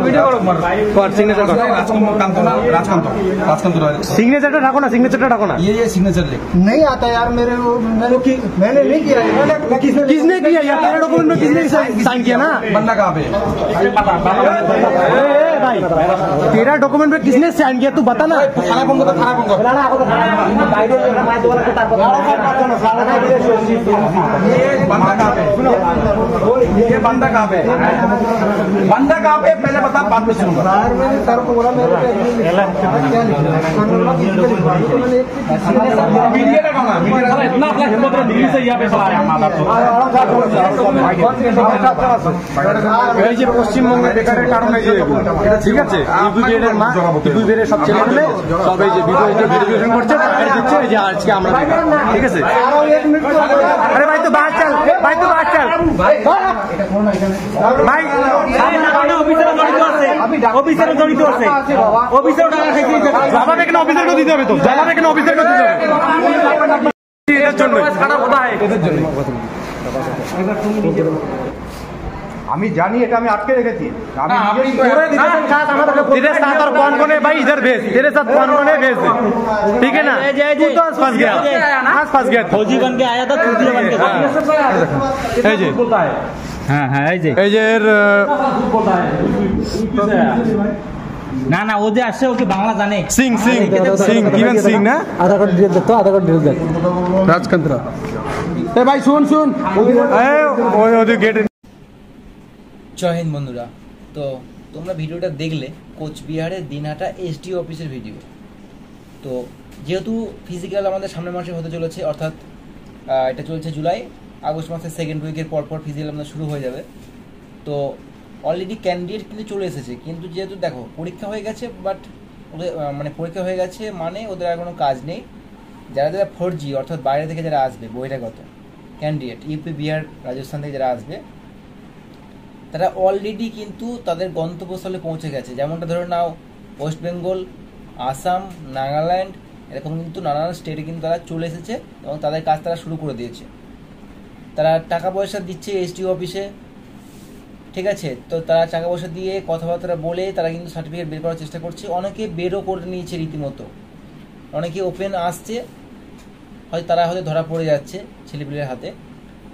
Video করো কর signature কর सिग्नेचर ढाको ना ये सिग्नेचर लिख नहीं आता यार मेरे मैंने नहीं किया किसने किया यार तेरे डॉक्यूमेंट में किसने साइन किया ना बंदा कहाँ पे भाई तेरा डॉक्यूमेंट में किसने साइन किया तू बता ना थाना फोन कर ये बंदा कहाँ पे पहले बता बाद में सुनूंगा मैंने सर को बोला मेरे मीडिया का कौन है इतना अपना हिम्मत है दिल्ली से यहाँ पे चला रहे हैं এই যে পশ্চিমবঙ্গে বেকারের কারণ এই যে ঠিক আছে ইউপিবিএর মা ইউপিবিএর সব ছেলেমেয়ে সব এই যে ভিডিওগ্রাফি করছে তাদের দিচ্ছে এই যে আজকে আমরা ঠিক আছে আরে ভাই তো বাস চল ভাই অফিসারে জড়িত আছে অফিসারে টাকা খাইছে জামাবে কেন অফিসারকে দিতে হবে তো জামাবে কেন অফিসারকে দিতে হবে এর জন্য কাটা কথা হয় এদের জন্য আমি জানি এটা আমি আটকে রেখেছি तेरे साथ और कौन कौन है भाई इधर भेज तेरे साथ कौन कौन है भेज ठीक है ना तू तो फंस गया फौजी बन के आया था चूतिया बन के हाँ हाँ এই যে এর না না ও যে আসছে ওকে বাংলা জানে সিং কিরণ সিং না आधार कार्ड डिटेल देखो आधार कार्ड डिटेल देख রাজকান্তরা এ ভাই শুন ওই গেট জয় হিন্দ বন্ধুরা। তো তোমরা ভিডিওটা দেখলে কোচবিহারের দিনহাটা এসডিও অফিসের ভিডিও। তো যেহেতু ফিজিক্যাল আমাদের সামনের মাসে হতে চলেছে, অর্থাৎ এটা চলছে জুলাই, আগস্ট মাসের সেকেন্ড উইকের পরপর ফিজিক্যাল আমাদের শুরু হয়ে যাবে। তো অলরেডি ক্যান্ডিডেট কিন্তু চলে এসেছে, কিন্তু যেহেতু দেখো পরীক্ষা হয়ে গেছে, বাট ওদের মানে পরীক্ষা হয়ে গেছে মানে ওদের আর কোনো কাজ নেই। যারা 4G অর্থাৎ বাইরে থেকে যারা আসবে বহিরাগত ক্যান্ডিডেট, ইউপি, বিহার, রাজস্থান থেকে যারা আসবে, তারা অলরেডি কিন্তু তাদের গন্তব্যস্থলে পৌঁছে গেছে। যেমনটা ধরে নাও ওয়েস্ট বেঙ্গল, আসাম, নাগাল্যান্ড, এরকম কিন্তু নানান স্টেটে কিন্তু তারা চলে এসেছে এবং তাদের কাজ তারা শুরু করে দিয়েছে। তারা টাকা পয়সা দিচ্ছে এসডিও অফিসে, ঠিক আছে। তো তারা টাকা পয়সা দিয়ে কথাবার্তা বলে তারা কিন্তু সার্টিফিকেট বের করার চেষ্টা করছে। অনেকে বেরও করে নিয়েছে রীতিমতো, অনেকে ওপেন আসছে, হয়তো তারা হয়তো ধরা পড়ে যাচ্ছে ছেলেপিলের হাতে।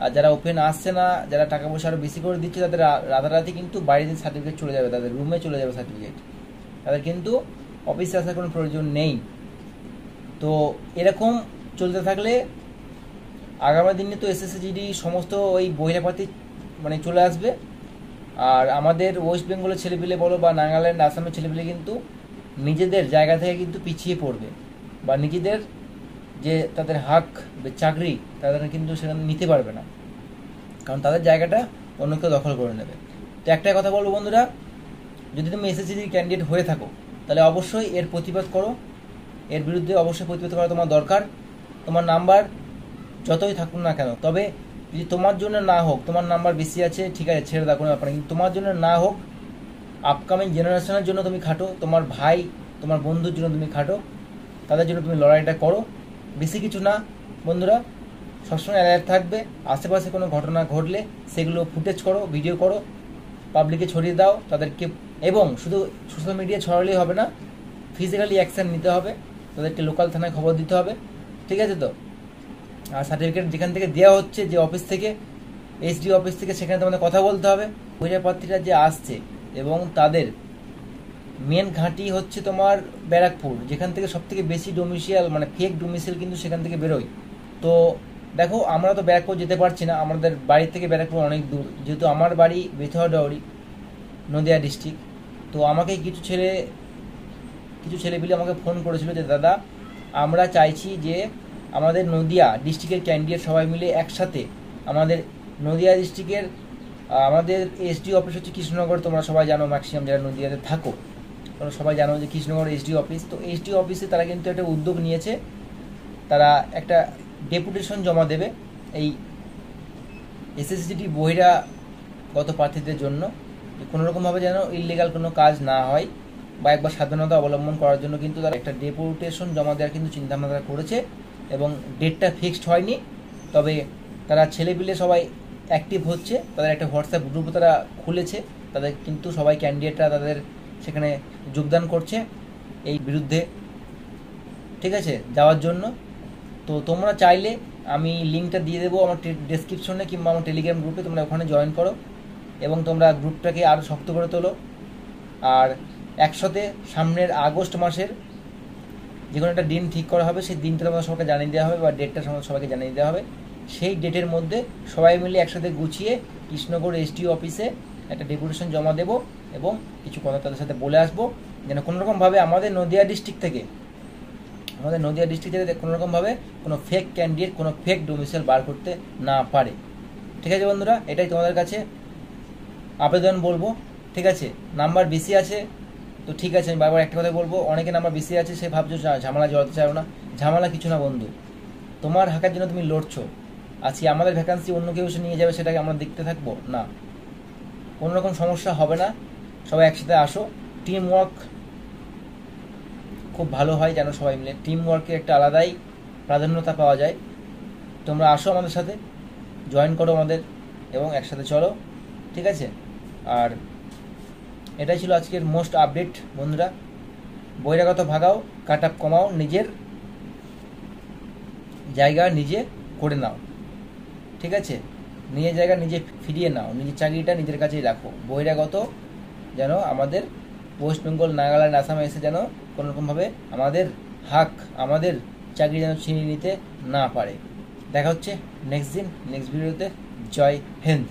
আর যারা ওপেন আসছে না, যারা টাকা পয়সা আরও বেশি করে দিচ্ছে, তাদের রাতারাতি কিন্তু বাইরে দিয়ে সার্টিফিকেট চলে যাবে, তাদের রুমে চলে যাবে সার্টিফিকেট, তাদের কিন্তু অফিসে আসার কোনো প্রয়োজন নেই। তো এরকম চলতে থাকলে আগামী দিনে তো এসএসসি সমস্ত ওই বহিরাপাতি মানে চলে আসবে। আর আমাদের ওয়েস্ট বেঙ্গলের ছেলেপিলে বলো বা নাগাল্যান্ড, আসামের ছেলেপিলে কিন্তু নিজেদের জায়গা থেকে কিন্তু পিছিয়ে পড়বে, বা নিজেদের যে তাদের হক চাকরি তাদের কিন্তু সেখানে নিতে পারবে না, কারণ তাদের জায়গাটা অন্য কেউ দখল করে নেবে। তো একটাই কথা বলবো বন্ধুরা, যদি তুমি এসএসসি ক্যান্ডিডেট হয়ে থাকো তাহলে অবশ্যই এর প্রতিবাদ করো, এর বিরুদ্ধে অবশ্যই প্রতিবাদ করা তোমার দরকার। তোমার নাম্বার যতই থাকুক না কেন, তবে যদি তোমার জন্য না হোক, তোমার নাম্বার বেশি আছে ঠিক আছে ছেড়ে দাও কোনো ব্যাপার না, কিন্তু তোমার জন্য না হোক, আপকামিং জেনারেশনের জন্য তুমি খাটো, তোমার ভাই তোমার বন্ধুর জন্য তুমি খাটো, তাদের জন্য তুমি লড়াইটা করো। বেশি কিছু না বন্ধুরা, সবসময় অ্যালার্ট থাকবে। আশেপাশে কোনো ঘটনা ঘটলে সেগুলো ফুটেজ করো, ভিডিও করো, পাবলিকে ছড়িয়ে দাও তাদেরকে। এবং শুধু সোশ্যাল মিডিয়া ছড়ালেই হবে না, ফিজিক্যালি অ্যাকশান নিতে হবে, তাদেরকে লোকাল থানায় খবর দিতে হবে, ঠিক আছে তো। আর সার্টিফিকেট যেখান থেকে দেওয়া হচ্ছে, যে অফিস থেকে, এসডিও অফিস থেকে, সেখানে তোমাদের কথা বলতে হবে। বহিরাপ্রার্থীরা যে আসছে এবং তাদের মেন ঘাঁটি হচ্ছে তোমার ব্যারাকপুর, যেখান থেকে সব থেকে বেশি ডোমিসিয়াল মানে ফেক ডোমিসিয়াল কিন্তু সেখান থেকে বেরোয়। তো দেখো আমরা তো ব্যারাকপুর যেতে পারছি না, আমাদের বাড়ি থেকে ব্যারাকপুর অনেক দূর, যেহেতু আমার বাড়ি বেথুয়াডাউরি, নদিয়া ডিস্ট্রিক্ট। তো আমাকে কিছু ছেলেপিলে আমাকে ফোন করেছিল যে দাদা আমরা চাইছি যে আমাদের নদিয়া ডিস্ট্রিক্টের ক্যান্ডিডেট সবাই মিলে একসাথে, আমাদের নদিয়া ডিস্ট্রিক্টের আমাদের এসডিও অফিস হচ্ছে কৃষ্ণনগর, তোমরা সবাই জানো, ম্যাক্সিমাম যারা নদিয়াতে থাকো তোমরা সবাই জানো যে কৃষ্ণনগর এসডিও অফিস। তো এসডিও অফিসে তারা কিন্তু একটা উদ্যোগ নিয়েছে, তারা একটা ডেপুটেশন জমা দেবে এই এসএসসি বহিরাগত প্রার্থীদের জন্য, কোনোরকমভাবে যেন ইললিগাল কোনো কাজ না হয় বা একবার সাবধানতা অবলম্বন করার জন্য কিন্তু তারা একটা ডেপুটেশন জমা দেওয়ার কিন্তু চিন্তাভাবনা তারা করেছে। এবং ডেটটা ফিক্সড হয়নি, তবে তারা ছেলেপিলে সবাই অ্যাক্টিভ হচ্ছে, তাদের একটা হোয়াটসঅ্যাপ গ্রুপ তারা খুলেছে, তাদের কিন্তু সবাই ক্যান্ডিডেটরা তাদের সেখানে যোগদান করছে এই বিরুদ্ধে, ঠিক আছে, যাওয়ার জন্য। তো তোমরা চাইলে আমি লিঙ্কটা দিয়ে দেবো আমার ডেসক্রিপশনে কিংবা আমার টেলিগ্রাম গ্রুপে, তোমরা ওখানে জয়েন করো এবং তোমরা গ্রুপটাকে আরও শক্ত করে তোলো। আর একসাথে সামনের আগস্ট মাসের যে কোনো একটা দিন ঠিক করা হবে, সেই দিনটা তোমাদের সবাইকে জানিয়ে দেওয়া হবে বা ডেটটা সবাইকে জানিয়ে দেওয়া হবে। সেই ডেটের মধ্যে সবাই মিলে একসাথে গুছিয়ে কৃষ্ণগড় এসডিও অফিসে একটা ডেপুটেশন জমা দেবো এবং কিছু কথা তাদের সাথে বলে আসবো, যেন কোনোরকমভাবে আমাদের নদিয়া ডিস্ট্রিক্ট থেকে কোনোরকমভাবে কোনো ফেক ক্যান্ডিডেট, কোনো ফেক ডোমিসাইল বার করতে না পারে। ঠিক আছে বন্ধুরা, এটাই তোমাদের কাছে আবেদন বলবো। ঠিক আছে, নাম্বার বেশি আছে তো ঠিক আছে, আমি বারবার একটা কথা বলবো, অনেকে নাম্বার বেশি আছে সে ভাবছো ঝামেলা জড়াতে চাও না। ঝামেলা কিছু না বন্ধু, তোমার হাঁকার জন্য তুমি লড়ছো। আজকে আমাদের ভ্যাকান্সি অন্য কেউ এসে নিয়ে যাবে, সেটাকে আমরা দেখতে থাকবো না। কোনো রকম সমস্যা হবে না, সবাই একসাথে আসো। টিম ওয়ার্ক খুব ভালো হয় যেন, সবাই মিলে টিম ওয়ার্কের একটা আলাদাই প্রাধান্যতা পাওয়া যায়। তোমরা আসো আমাদের সাথে, জয়েন করো আমাদের এবং একসাথে চলো, ঠিক আছে। আর এটাই ছিল আজকের মোস্ট আপডেট বন্ধুরা। বহিরাগত ভাগাও, কাট আপ কমাও, নিজের জায়গা নিজে করে নাও, ঠিক আছে। নিজের জায়গা নিজে ফিরিয়ে নাও, নিজের চাকরিটা নিজের কাছেই রাখো। বহিরাগত যেন আমাদের ওয়েস্ট বেঙ্গল, নাগাল্যান্ড, আসামে এসে যেন কোনোরকমভাবে আমাদের আমাদের চাকরি যেন ছিনিয়ে নিতে না পারে। দেখা হচ্ছে নেক্সট ভিডিওতে। জয় হিন্দ।